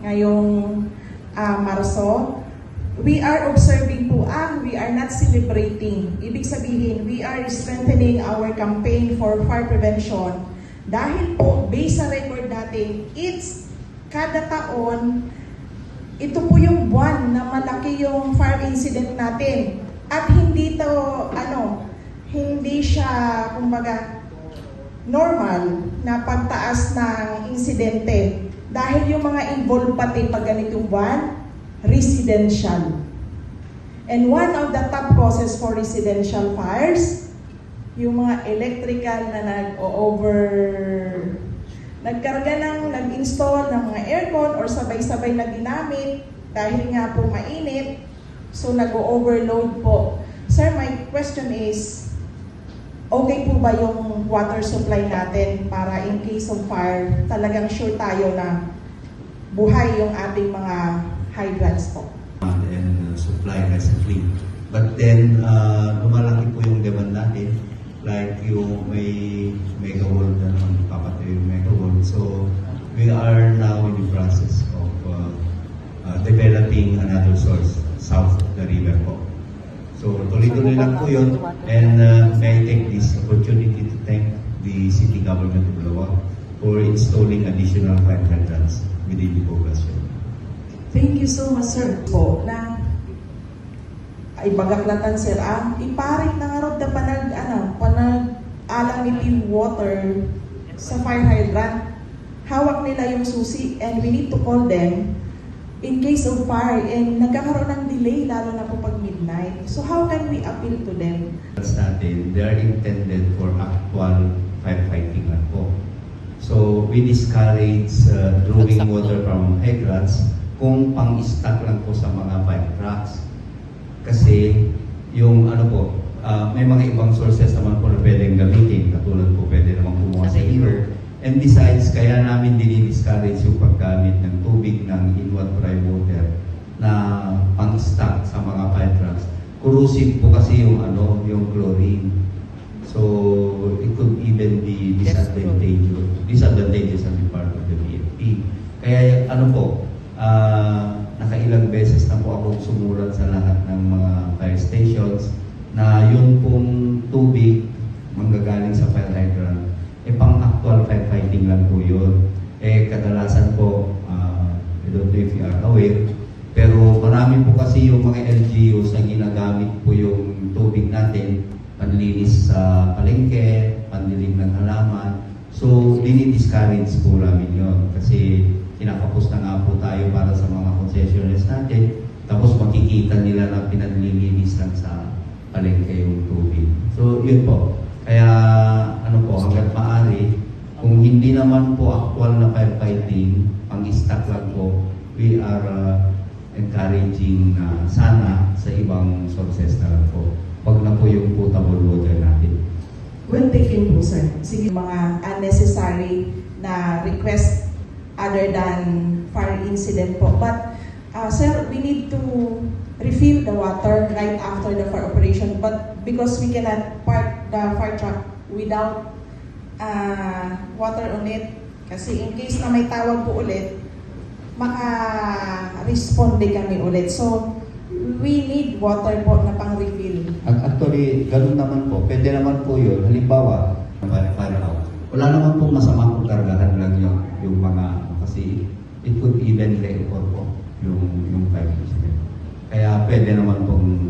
ngayong Marso. We are observing po we are not celebrating. Ibig sabihin, we are strengthening our campaign for fire prevention. Dahil po, based sa record natin, kada taon, ito po yung buwan na malaki yung fire incident natin. At hindi siya, kumbaga, normal na pagtaas ng insidente. Dahil yung mga involved pati pag ganitong buwan, residential. And one of the top causes for residential fires, yung mga electrical na nag-install ng mga aircon or sabay-sabay na ginamit dahil nga po mainit, so nag-overload po. Sir, my question is, okay po ba yung water supply natin para in case of fire, talagang sure tayo na buhay yung ating mga hydrants po? And supply as a fleet. But then, lumalaki po yung demand natin. Like yung may megawatt na naman, papatay yung megawatt. So, we are now in the process of developing another source south of the river po. So, tuloy-tuloy lang po yun. And may I take this opportunity to thank the city government of Bulacan for installing additional 5 hydrants within the population. Thank you so much, sir. Po, na ay bagaklatan, sir. Iparit na nga rod na panag-alang niti water sa fire hydrant. Hawak nila yung susi and we need to call them in case of fire and nagkakaroon ng delay lalo na po pag midnight. So how can we appeal to them? They are intended for actual firefighting lang po. So we discourage drawing water from hydrants kung pang-stock lang po sa mga fire trucks. Kasi yung may mga ibang sources naman po na pwedeng gamitin. Katulad po pwede naman kumuha sa river. And besides, kaya namin dinidiscourage yung paggamit ng tubig ng inward dry water na pang-stock sa mga fire trucks. Corrosive po kasi yung chlorine. So it could even be disadvantageous on the part of the BFP. Kaya nakailang beses na po akong sumulat sa lahat ng mga fire stations na yung pong tubig manggagaling sa fire hydrant, pang actual firefighting lang po yun. Kadalasan po, I don't know if you are aware, pero marami po kasi yung mga LGUs na ginagamit po yung tubig natin, panlinis sa palengke, pandilig ng halaman. So, dinidiscourage po namin yun kasi kinakapos na nga po tayo para sa mga concessionaires natin, tapos makikita nila na pinanlilinis lang sa palengke yung tubig. So, yun po. Kaya, hanggat maaari, kung hindi naman po actual na firefighting, pang-stock lang po, we are encouraging na sana sa ibang sources na lang po. Wag na po yung potable water natin. Well taken po, sir. Sige, mga unnecessary na request other than fire incident po. But, sir, we need to refill the water right after the fire operation. But because we cannot park the fire truck without water on it, kasi in case na may tawag po ulit, maka-respond kami ulit. So, we need water po na pang-refill. Actually, ganun naman po. Pwede naman po yun. Halimbawa, fire out. Wala naman po masama kung kargahan lang yung mga, kasi it could even record po yung fire incident. Kaya pwede naman pong